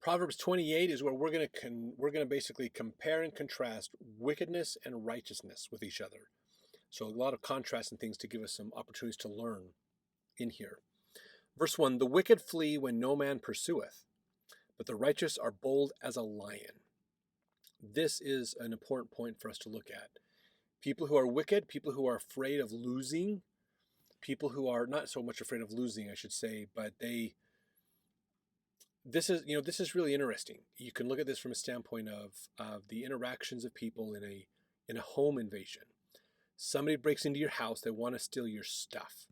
Proverbs 28 is where we're going to basically compare and contrast wickedness and righteousness with each other. So a lot of contrast and things to give us some opportunities to learn in here. Verse 1, the wicked flee when no man pursueth, but the righteous are bold as a lion. This is an important point for us to look at. People who are wicked, people who are afraid of losing, people who are not so much afraid of losing, I should say, but this is really interesting. You can look at this from a standpoint of the interactions of people in a home invasion. Somebody breaks into your house, they want to steal your stuff.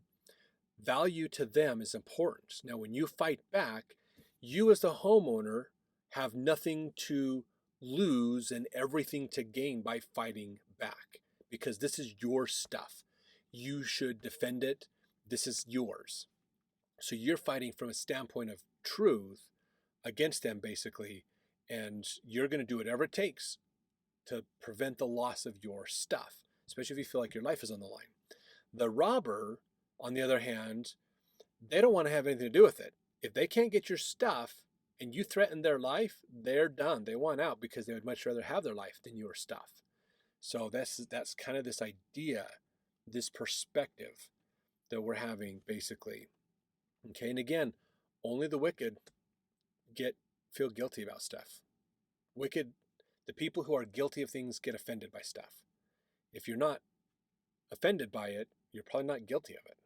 Value to them is important. Now, when you fight back, you as the homeowner have nothing to lose and everything to gain by fighting back, because this is your stuff. You should defend it. This is yours. So you're fighting from a standpoint of truth against them, basically, and you're going to do whatever it takes to prevent the loss of your stuff, especially if you feel like your life is on the line. The robber, on the other hand, they don't want to have anything to do with it. If they can't get your stuff and you threaten their life, they're done. They want out because they would much rather have their life than your stuff. So that's kind of this idea, this perspective that we're having, basically. Okay, and again, only the wicked feel guilty about stuff. The people who are guilty of things get offended by stuff. If you're not offended by it, you're probably not guilty of it.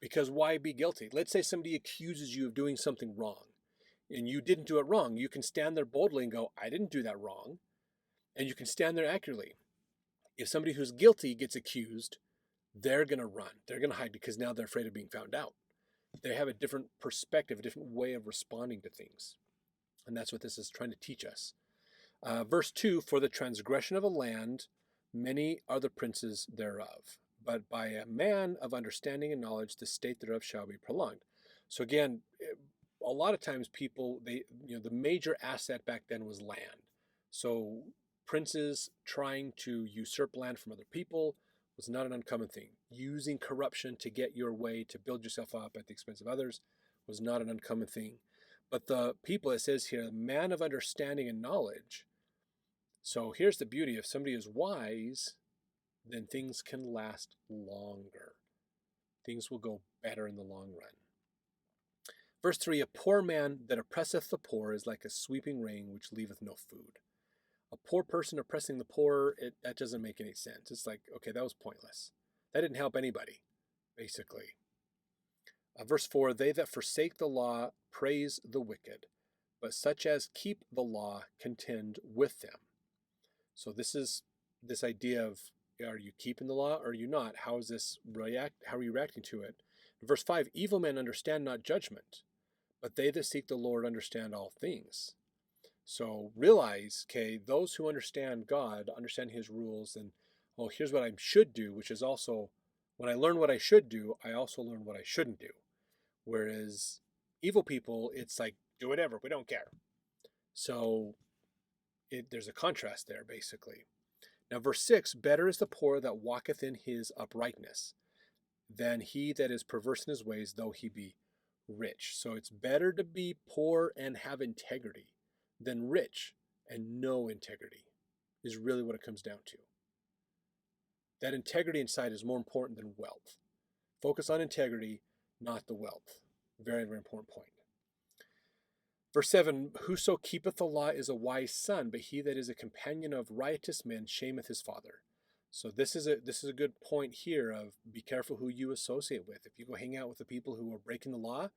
Because why be guilty? Let's say somebody accuses you of doing something wrong, and you didn't do it wrong. You can stand there boldly and go, I didn't do that wrong. And you can stand there accurately. If somebody who's guilty gets accused, they're going to run. They're going to hide because now they're afraid of being found out. They have a different perspective, a different way of responding to things. And that's what this is trying to teach us. Verse 2, for the transgression of a land, many are the princes thereof. But by a man of understanding and knowledge, the state thereof shall be prolonged. So again, a lot of times people, the major asset back then was land. So princes trying to usurp land from other people was not an uncommon thing. Using corruption to get your way, to build yourself up at the expense of others, was not an uncommon thing. But the people, it says here, man of understanding and knowledge. So here's the beauty. If somebody is wise, then things can last longer. Things will go better in the long run. Verse 3, a poor man that oppresseth the poor is like a sweeping rain which leaveth no food. A poor person oppressing the poor, that doesn't make any sense. It's like, okay, that was pointless. That didn't help anybody, basically. Verse 4, they that forsake the law praise the wicked, but such as keep the law contend with them. So this is this idea of, are you keeping the law or are you not? How is this how are you reacting to it? Verse 5, evil men understand not judgment, but they that seek the Lord understand all things. So realize, okay, those who understand God, understand his rules, and, oh, here's what I should do, which is also, when I learn what I should do, I also learn what I shouldn't do. Whereas evil people, it's like, do whatever, we don't care. So there's a contrast there, basically. Now, verse 6, better is the poor that walketh in his uprightness than he that is perverse in his ways, though he be rich. So it's better to be poor and have integrity than rich and no integrity, is really what it comes down to. That integrity inside is more important than wealth. Focus on integrity, not the wealth. Very, very important point. Verse 7, whoso keepeth the law is a wise son, but he that is a companion of riotous men shameth his father. So this is a good point here of be careful who you associate with. If you go hang out with the people who are breaking the law,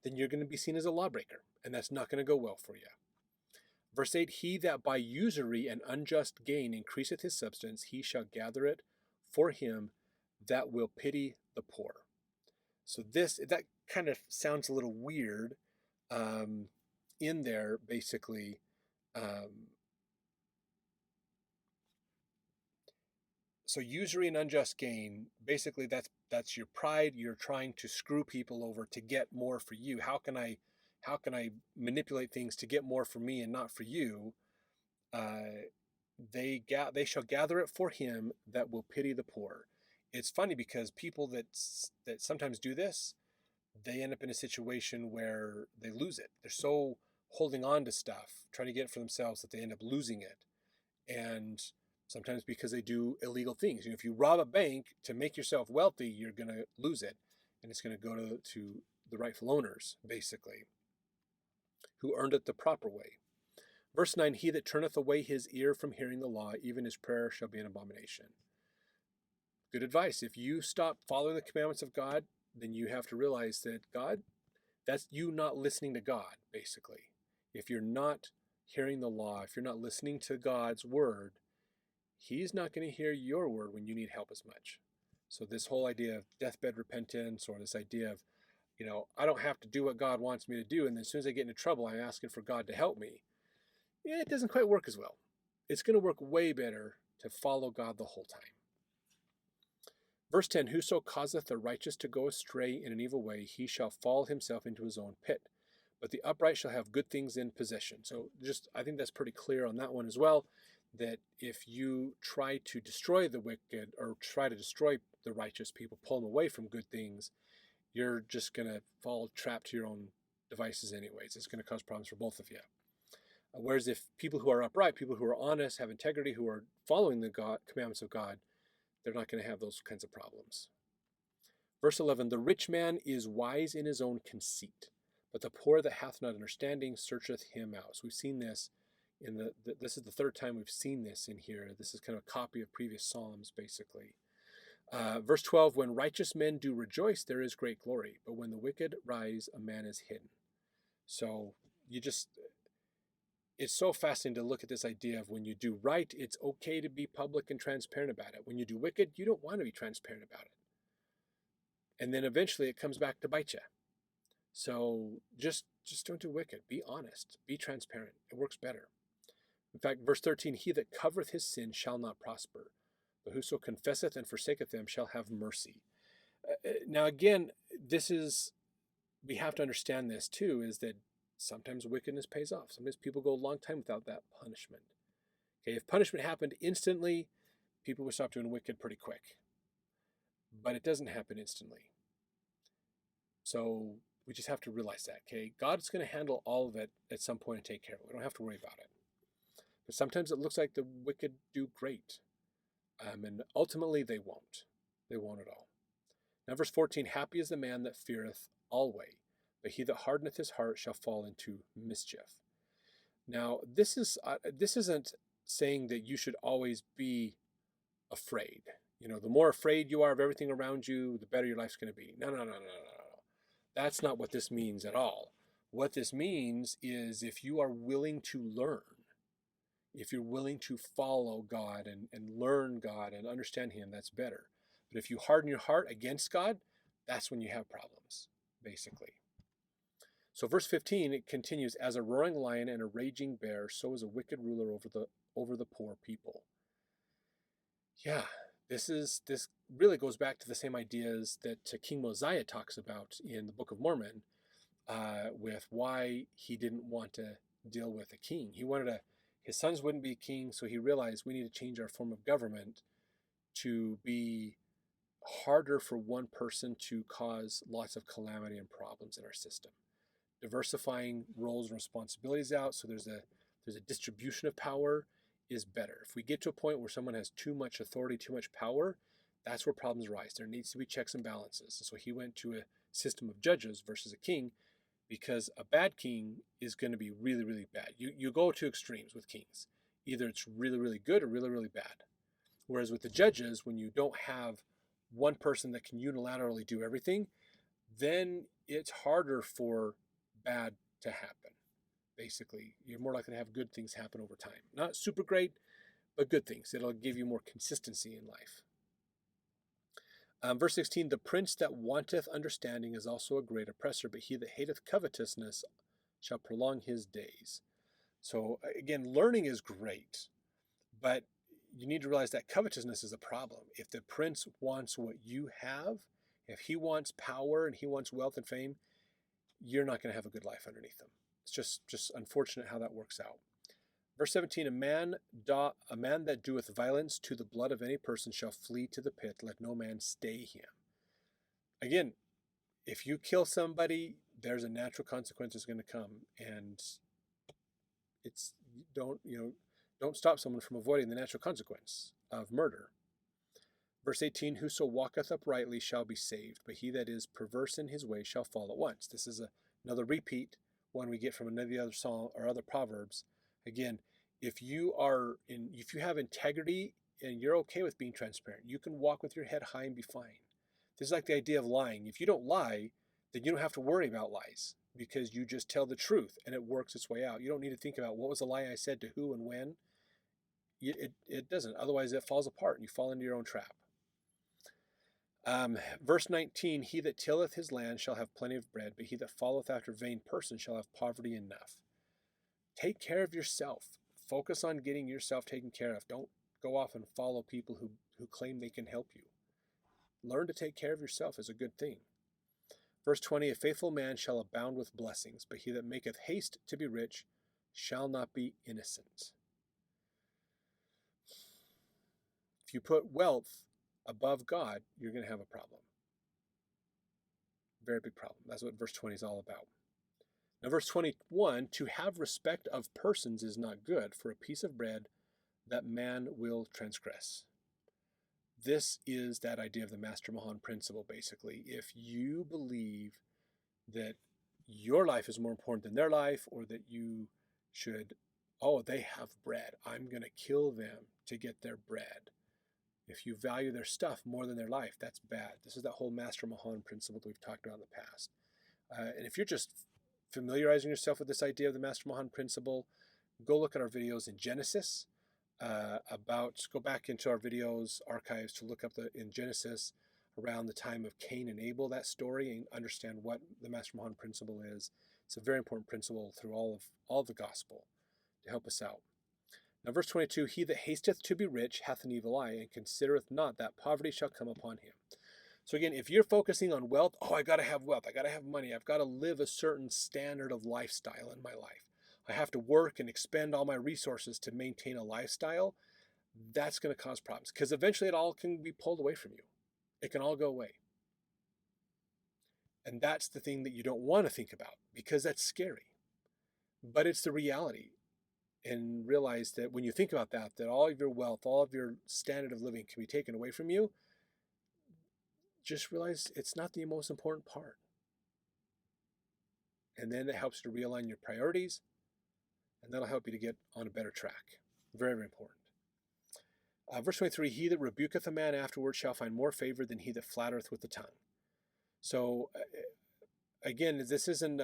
then you're going to be seen as a lawbreaker, and that's not going to go well for you. Verse 8, he that by usury and unjust gain increaseth his substance, he shall gather it for him that will pity the poor. So that kind of sounds a little weird in there, basically. So usury and unjust gain, basically that's your pride. You're trying to screw people over to get more for you. How can I manipulate things to get more for me and not for you? They shall gather it for him that will pity the poor. It's funny because people that sometimes do this, they end up in a situation where they lose it. They're so holding on to stuff, trying to get it for themselves, that they end up losing it. And sometimes because they do illegal things. If you rob a bank to make yourself wealthy, you're going to lose it. And it's going to go to the rightful owners, basically, who earned it the proper way. Verse 9, he that turneth away his ear from hearing the law, even his prayer shall be an abomination. Good advice. If you stop following the commandments of God, then you have to realize that God, that's you not listening to God, basically. If you're not hearing the law, if you're not listening to God's word, he's not going to hear your word when you need help as much. So this whole idea of deathbed repentance, or this idea of, I don't have to do what God wants me to do, and then as soon as I get into trouble, I'm asking for God to help me. It doesn't quite work as well. It's going to work way better to follow God the whole time. Verse 10, whoso causeth the righteous to go astray in an evil way, he shall fall himself into his own pit. But the upright shall have good things in possession. So I think that's pretty clear on that one as well, that if you try to destroy the wicked or try to destroy the righteous people, pull them away from good things, you're just going to fall trapped to your own devices anyways. It's going to cause problems for both of you. Whereas if people who are upright, people who are honest, have integrity, who are following the commandments of God, they're not going to have those kinds of problems. Verse 11, the rich man is wise in his own conceit, but the poor that hath not understanding searcheth him out. So we've seen this this is the third time we've seen this in here. This is kind of a copy of previous Psalms, basically. Verse 12, when righteous men do rejoice, there is great glory, but when the wicked rise, a man is hidden. So it's so fascinating to look at this idea of when you do right, it's okay to be public and transparent about it. When you do wicked, you don't want to be transparent about it. And then eventually it comes back to bite you. So just don't do wicked. Be honest. Be transparent. It works better. In fact, verse 13, he that covereth his sin shall not prosper, but whoso confesseth and forsaketh them shall have mercy. Now again, we have to understand this too, is that sometimes wickedness pays off. Sometimes people go a long time without that punishment. Okay, if punishment happened instantly, people would stop doing wicked pretty quick. But it doesn't happen instantly. So we just have to realize that, okay? God's going to handle all of it at some point and take care of it. We don't have to worry about it. But sometimes it looks like the wicked do great. And ultimately they won't. They won't at all. Now verse 14, happy is the man that feareth always, but he that hardeneth his heart shall fall into mischief. Now, this isn't saying that you should always be afraid. The more afraid you are of everything around you, the better your life's going to be. No. That's not what this means at all. What this means is if you are willing to learn, if you're willing to follow God and learn God and understand Him, that's better. But if you harden your heart against God, that's when you have problems, basically. So verse 15, it continues, as a roaring lion and a raging bear, so is a wicked ruler over the poor people. Yeah, this really goes back to the same ideas that King Mosiah talks about in the Book of Mormon, with why he didn't want to deal with a king. His sons wouldn't be king, so he realized we need to change our form of government to be harder for one person to cause lots of calamity and problems in our system. Diversifying roles and responsibilities out so there's a distribution of power is better. If we get to a point where someone has too much authority, too much power, that's where problems arise. There needs to be checks and balances. And so he went to a system of judges versus a king, because a bad king is going to be really, really bad. You go to extremes with kings. Either it's really, really good or really, really bad. Whereas with the judges, when you don't have one person that can unilaterally do everything, then it's harder for bad to happen. Basically, you're more likely to have good things happen over time. Not super great, but good things. It'll give you more consistency in life. Verse 16, the prince that wanteth understanding is also a great oppressor, but he that hateth covetousness shall prolong his days. So again, learning is great, but you need to realize that covetousness is a problem. If the prince wants what you have, if he wants power and he wants wealth and fame, you're not going to have a good life underneath him. It's just unfortunate how that works out. Verse 17, a man that doeth violence to the blood of any person shall flee to the pit. Let no man stay him. Again, if you kill somebody, there's a natural consequence that's going to come. And It's don't stop someone from avoiding the natural consequence of murder. Verse 18, whoso walketh uprightly shall be saved, but he that is perverse in his way shall fall at once. This is another repeat, one we get from another other psalm or other proverbs. Again, if you have integrity and you're okay with being transparent, you can walk with your head high and be fine. This is like the idea of lying. If you don't lie, then you don't have to worry about lies because you just tell the truth and it works its way out. You don't need to think about what was the lie I said to who and when. It doesn't. Otherwise, it falls apart and you fall into your own trap. Verse 19, he that tilleth his land shall have plenty of bread, but he that followeth after vain persons shall have poverty enough. Take care of yourself. Focus on getting yourself taken care of. Don't go off and follow people who claim they can help you. Learn to take care of yourself is a good thing. Verse 20, a faithful man shall abound with blessings, but he that maketh haste to be rich shall not be innocent. If you put wealth above God, you're going to have a problem. Very big problem. That's what verse 20 is all about. Now, verse 21, to have respect of persons is not good, for a piece of bread that man will transgress. This is that idea of the Master Mahan principle, basically. If you believe that your life is more important than their life, or that you should, they have bread, I'm going to kill them to get their bread. If you value their stuff more than their life, that's bad. This is that whole Master Mahan principle that we've talked about in the past. And if you're just familiarizing yourself with this idea of the Master Mahan principle, go look at our videos in Genesis. Go back into our videos archives to look up in Genesis around the time of Cain and Abel, that story, and understand what the Master Mahan principle is. It's a very important principle through all of the gospel to help us out. Now, verse 22, he that hasteth to be rich hath an evil eye, and considereth not that poverty shall come upon him. So again, if you're focusing on wealth, I got to have wealth, I got to have money, I've got to live a certain standard of lifestyle in my life. I have to work and expend all my resources to maintain a lifestyle. That's going to cause problems because eventually it all can be pulled away from you. It can all go away. And that's the thing that you don't want to think about because that's scary. But it's the reality. And realize that when you think about that all of your wealth, all of your standard of living can be taken away from you. Just realize it's not the most important part. And then it helps you to realign your priorities, and that'll help you to get on a better track. Very, very important. Verse 23, he that rebuketh a man afterward shall find more favor than he that flattereth with the tongue. So again, this isn't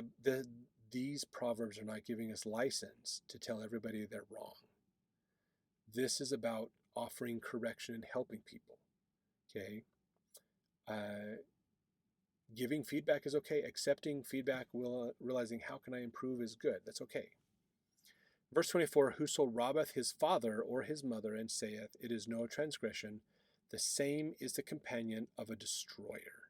these proverbs are not giving us license to tell everybody they're wrong. This is about offering correction and helping people. Okay? Giving feedback is okay. Accepting feedback, realizing how can I improve is good. That's okay. Verse 24, whoso robbeth his father or his mother and saith, it is no transgression, the same is the companion of a destroyer.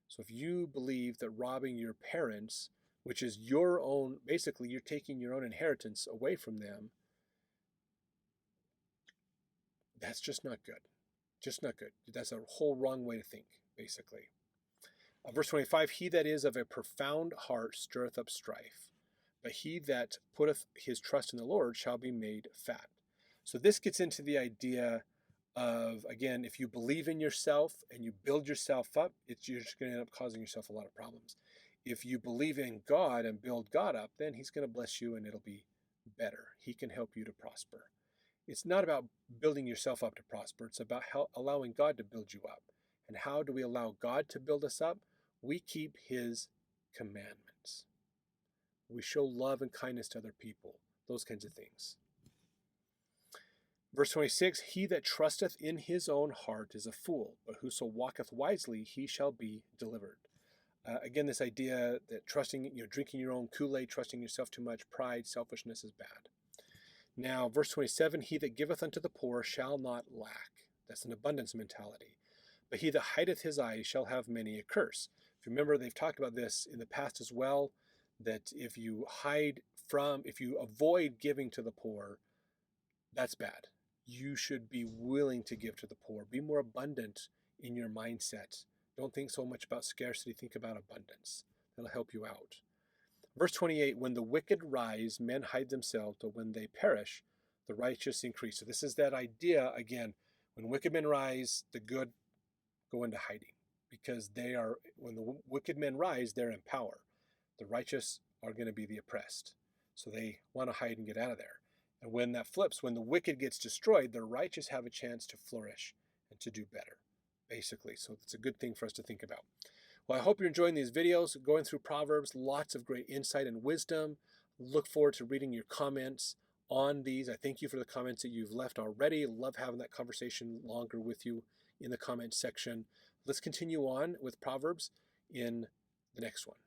So if you believe that robbing your parents, which is your own, basically you're taking your own inheritance away from them, that's just not good. Just not good. That's a whole wrong way to think, basically. Verse 25, he that is of a profound heart stirreth up strife, but he that putteth his trust in the Lord shall be made fat. So this gets into the idea of, again, if you believe in yourself and you build yourself up, you're just going to end up causing yourself a lot of problems. If you believe in God and build God up, then he's going to bless you and it'll be better. He can help you to prosper. It's not about building yourself up to prosper. It's about allowing God to build you up. And how do we allow God to build us up? We keep his commandments. We show love and kindness to other people. Those kinds of things. Verse 26, he that trusteth in his own heart is a fool, but whoso walketh wisely, he shall be delivered. Again, this idea that drinking your own Kool-Aid, trusting yourself too much, pride, selfishness is bad. Now, verse 27, he that giveth unto the poor shall not lack. That's an abundance mentality. But he that hideth his eyes shall have many a curse. If you remember, they've talked about this in the past as well, that if you avoid giving to the poor, that's bad. You should be willing to give to the poor. Be more abundant in your mindset. Don't think so much about scarcity. Think about abundance. That'll help you out. Verse 28, when the wicked rise, men hide themselves, but when they perish, the righteous increase. So this is that idea, again, when wicked men rise, the good go into hiding, because when the wicked men rise, they're in power. The righteous are going to be the oppressed. So they want to hide and get out of there. And when that flips, when the wicked gets destroyed, the righteous have a chance to flourish and to do better, basically. So it's a good thing for us to think about. Well, I hope you're enjoying these videos, going through Proverbs, lots of great insight and wisdom. Look forward to reading your comments on these. I thank you for the comments that you've left already. Love having that conversation longer with you in the comment section. Let's continue on with Proverbs in the next one.